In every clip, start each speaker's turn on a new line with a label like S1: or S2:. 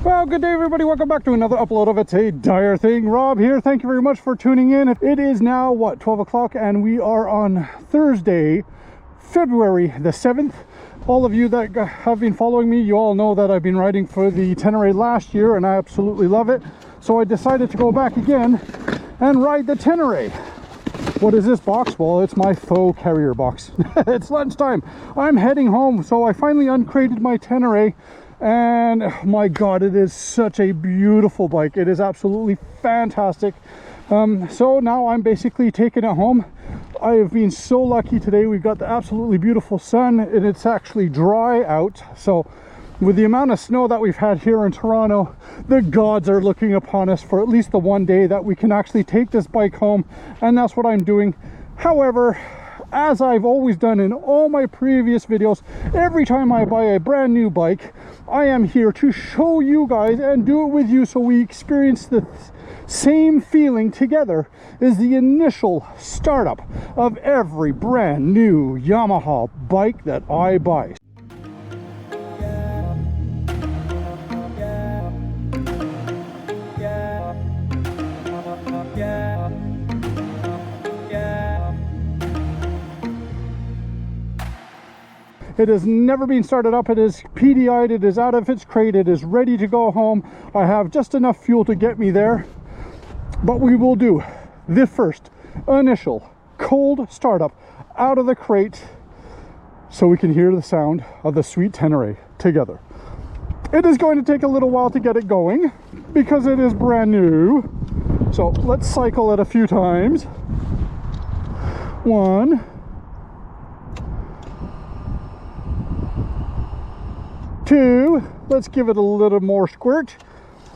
S1: Well, good day everybody, welcome back to another upload of It's a Dyer Thing. Rob here, thank you very much for tuning in. It is now, 12 o'clock, and we are on Thursday, February the 7th. All of you that have been following me, you all know that I've been riding for the Tenere last year, and I absolutely love it. So I decided to go back again and ride the Tenere. What is this box? Well, it's my faux carrier box. It's lunchtime. I'm heading home, so I finally uncrated my Tenere. And my god, it is such a beautiful bike. It is absolutely fantastic. So now I'm basically taking it home. I have been so lucky today. We've got the absolutely beautiful sun, and it's actually dry out. So with the amount of snow that we've had here in Toronto, the gods are looking upon us for at least the one day that we can actually take this bike home, and that's what I'm doing. However, as I've always done in all my previous videos, every time I buy a brand new bike, I am here to show you guys and do it with you so we experience the same feeling together as the initial startup of every brand new Yamaha bike that I buy. It has never been started up. It is PDI'd, it is out of its crate, it is ready to go home. I have just enough fuel to get me there. But we will do the first initial cold startup out of the crate so we can hear the sound of the sweet Tenere together. It is going to take a little while to get it going because it is brand new. So let's cycle it a few times. 1, 2, let's give it a little more squirt.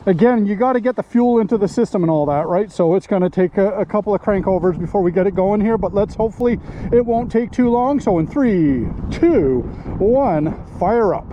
S1: Again, you got to get the fuel into the system and all that, right? So it's going to take a couple of crankovers before we get it going here, but let's hopefully it won't take too long. So in 3, 2, 1, fire up.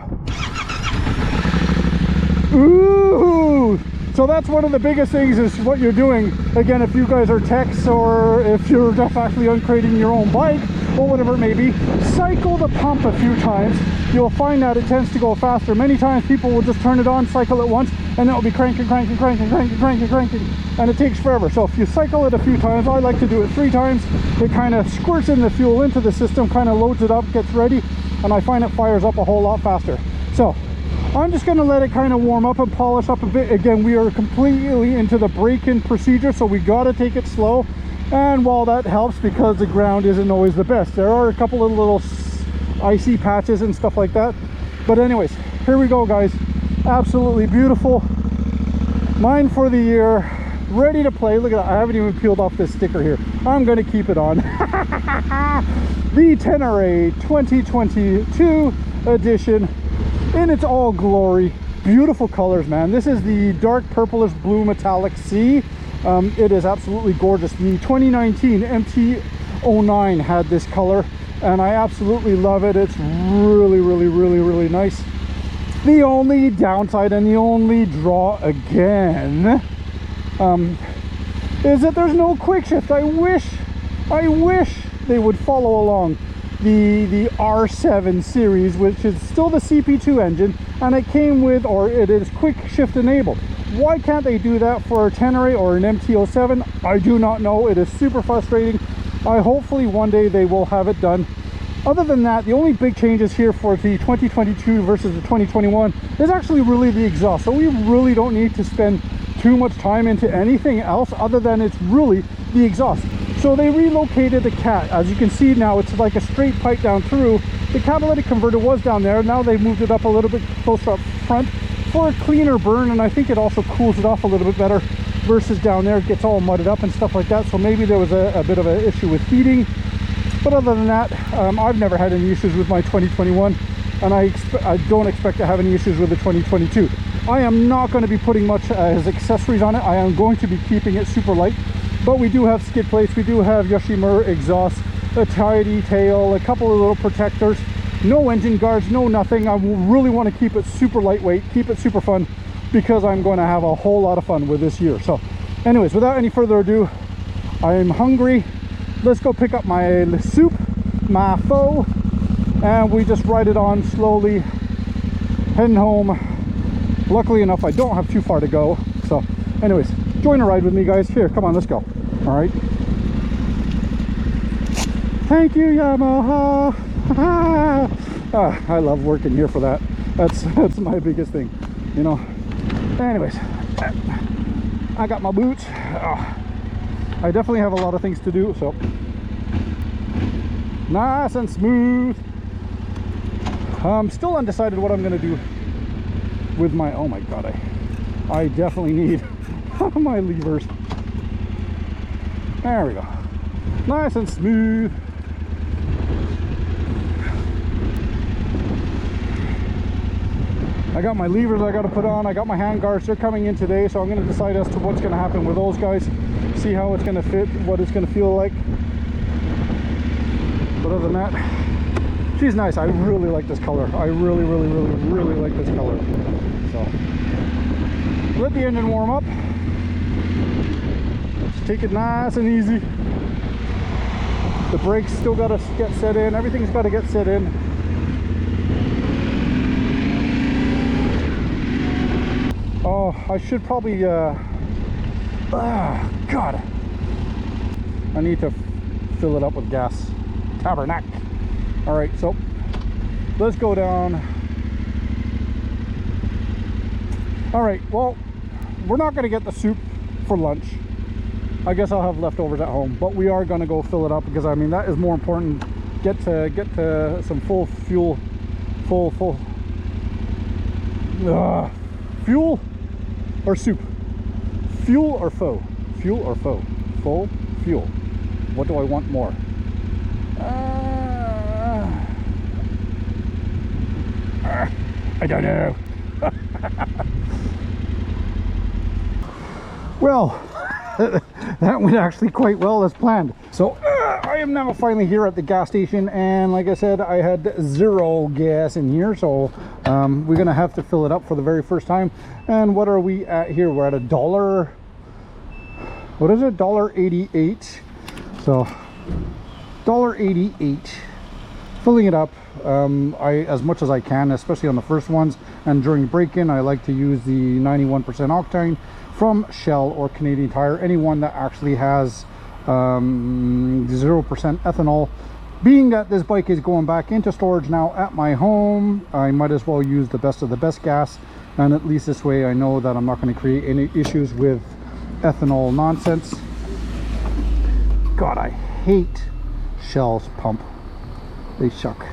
S1: Ooh! So that's one of the biggest things is what you're doing. Again, if you guys are techs or if you're just actually uncrating your own bike or whatever it may be, cycle the pump a few times. You'll find that it tends to go faster. Many times people will just turn it on, cycle it once, and it'll be cranking, and it takes forever. So if you cycle it a few times, I like to do it 3 times. It kind of squirts in the fuel into the system, kind of loads it up, gets ready, and I find it fires up a whole lot faster. So I'm just going to let it kind of warm up and polish up a bit. Again, we are completely into the break-in procedure, so we got to take it slow. And while that helps, because the ground isn't always the best, there are a couple of little icy patches and stuff like that. But anyways, here we go, guys. Absolutely beautiful. Mine for the year, ready to play. Look at that, I haven't even peeled off this sticker here. I'm going to keep it on. The Tenere 2022 edition in its all glory. Beautiful colors, man. This is the dark purplish blue metallic sea. It is absolutely gorgeous. The 2019 MT-09 had this color, and I absolutely love it. It's really nice. The only downside and the only draw again is that there's no quick shift. I wish they would follow along the R7 series, which is still the CP2 engine, and it came with, or it is quick shift enabled. Why can't they do that for a Tenere or an MT-07? I do not know. It is super frustrating. Hopefully one day they will have it done. Other than that, the only big changes here for the 2022 versus the 2021 is actually really the exhaust. So we really don't need to spend too much time into anything else other than it's really the exhaust. So they relocated the cat. As you can see now, it's like a straight pipe down through. The catalytic converter was down there. Now they moved it up a little bit closer up front for a cleaner burn, and I think it also cools it off a little bit better versus down there. It gets all mudded up and stuff like that. So maybe there was a bit of an issue with heating. But other than that, I've never had any issues with my 2021, and I don't expect to have any issues with the 2022. I am not going to be putting much as accessories on it. I am going to be keeping it super light, but we do have skid plates, we do have Yoshimura exhaust, a tidy tail, a couple of little protectors, no engine guards, no nothing. I really want to keep it super lightweight, keep it super fun, because I'm going to have a whole lot of fun with this year. So anyways, without any further ado, I am hungry. Let's go pick up my soup, my pho, and we just ride it on slowly, heading home Luckily enough, I don't have too far to go. So anyways, join a ride with me, guys. Here, come on, let's go. All right. Thank you, Yamaha. I love working here for that. That's my biggest thing, you know. Anyways, I got my boots. I definitely have a lot of things to do, so nice and smooth. I'm still undecided what I'm gonna do with my, oh my god, I definitely need my levers. There we go. Nice and smooth. I got my levers I got to put on. I got my hand guards. They're coming in today, so I'm going to decide as to what's going to happen with those guys. See how it's going to fit, what it's going to feel like. But other than that, she's nice. I really like this color. I really like this color. So let the engine warm up. Let's take it nice and easy. The brakes still got to get set in. Everything's got to get set in. Oh, I should probably, God, I need to fill it up with gas. Tabernacle. All right, so let's go down. All right, well, we're not going to get the soup for lunch. I guess I'll have leftovers at home, but we are going to go fill it up because, I mean, that is more important. Get to some full fuel, fuel or soup? Fuel or faux? Fuel or faux? Full fuel. What do I want more? I don't know. Well, that went actually quite well as planned. So I am now finally here at the gas station, and like I said, I had zero gas in here, so we're gonna have to fill it up for the very first time. And what are we at here? We're at $1. What is it? $1.88. So $1.88. Filling it up as much as I can, especially on the first ones. And during break-in, I like to use the 91% octane from Shell or Canadian Tire, anyone that actually has 0% ethanol. Being that this bike is going back into storage now at my home, I might as well use the best of the best gas, and at least this way I know that I'm not going to create any issues with ethanol nonsense. God, I hate Shell's pump. They suck.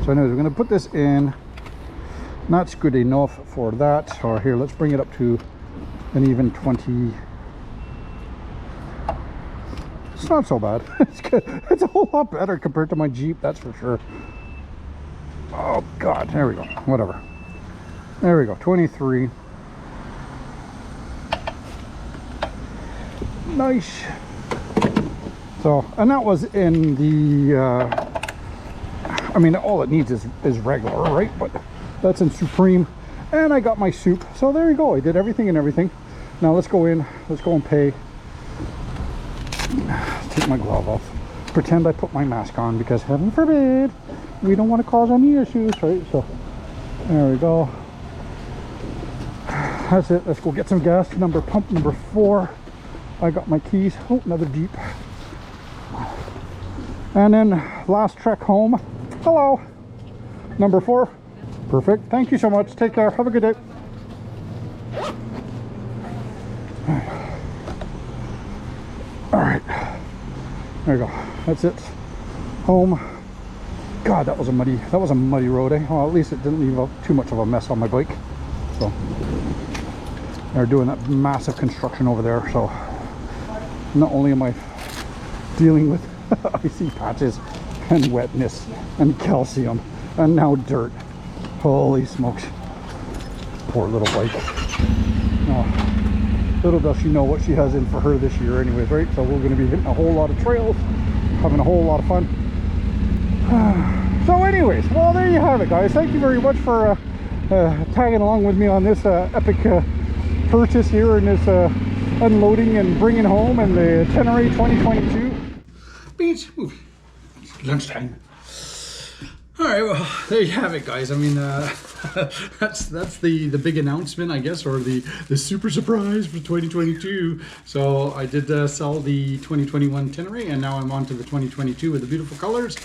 S1: So anyways, we're going to put this in. Not good enough for that. Or here, let's bring it up to an even 20. It's not so bad. It's good. It's a whole lot better compared to my Jeep, that's for sure. Oh god, there we go. Whatever. There we go. 23. Nice. So, and that was in the I mean, all it needs is regular, right? But that's in Supreme. And I got my soup. So there you go. I did everything and everything. Now let's go in. Let's go and pay. Take my glove off. Pretend I put my mask on, because heaven forbid we don't want to cause any issues, right? So there we go. That's it. Let's go get some gas. Pump number 4. I got my keys. Oh, another Jeep. And then last trek home. Hello. Number 4. Perfect. Thank you so much. Take care. Have a good day. All right. There you go. That's it. Home. God, that was a muddy road, eh? Well, at least it didn't leave too much of a mess on my bike. So they're doing that massive construction over there. So not only am I dealing with icy patches and wetness and calcium and now dirt. Holy smokes. Poor little bike. Oh, little does she know what she has in for her this year anyways, right? So we're going to be hitting a whole lot of trails, having a whole lot of fun. So anyways, well, there you have it, guys. Thank you very much for tagging along with me on this epic purchase here, and this unloading and bringing home and the Tenere 2022. Beach movie. Lunchtime. All right, well, there you have it, guys. I mean, that's the big announcement, I guess, or the super surprise for 2022. So I did sell the 2021 Tenere, and now I'm on to the 2022 with the beautiful colors.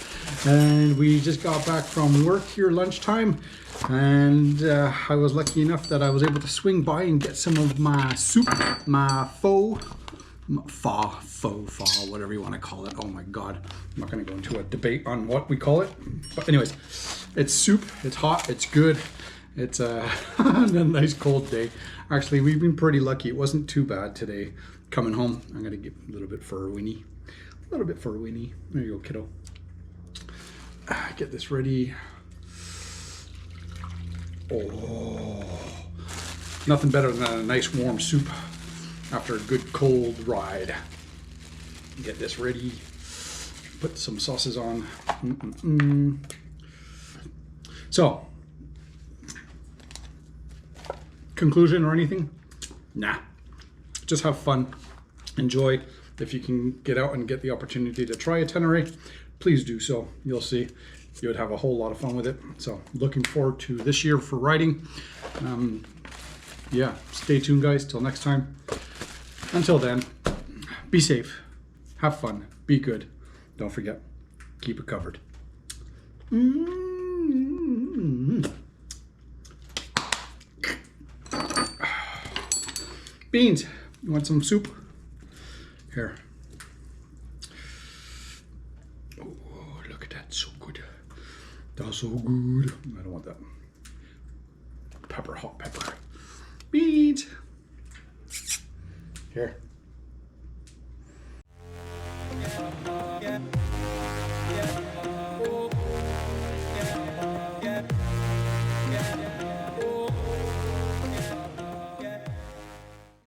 S1: And we just got back from work here lunchtime, and I was lucky enough that I was able to swing by and get some of my soup, my faux, whatever you want to call it. Oh my God, I'm not going to go into a debate on what we call it, but anyways, it's soup. It's hot, it's good. It's a nice cold day. Actually, we've been pretty lucky. It wasn't too bad today coming home. I'm going to get a little bit for Winnie. There you go, kiddo. Get this ready. Oh, nothing better than a nice warm soup after a good cold ride. Get this ready. Put some sauces on. So, conclusion or anything? Nah. Just have fun. Enjoy. If you can get out and get the opportunity to try a Tenere, please do so. You'll see you would have a whole lot of fun with it. So, looking forward to this year for riding. Yeah, stay tuned, guys. Till next time. Until then, be safe, have fun, be good. Don't forget, keep it covered. Beans, you want some soup? Here. Oh, look at that, so good. That's so good. I don't want that. Pepper, hot pepper. Beans. Here.